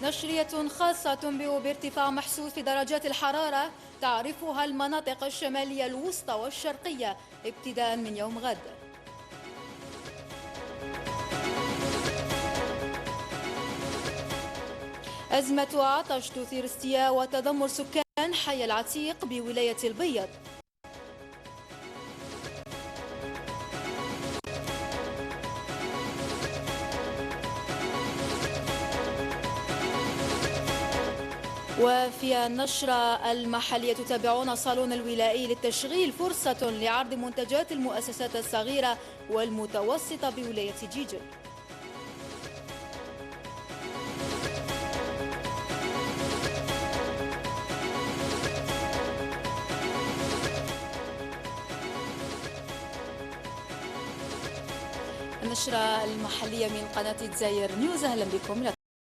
نشرية خاصة تنبئ بارتفاع محسوس في درجات الحرارة تعرفها المناطق الشمالية الوسطى والشرقية ابتداء من يوم غد. أزمة عطش تثير استياء وتذمر سكان حي العتيق بولاية البيض. وفي النشرة المحلية تتابعون صالون الولائي للتشغيل فرصة لعرض منتجات المؤسسات الصغيرة والمتوسطة بولاية جيجل. النشرة المحلية من قناة دزاير نيوز، أهلا بكم.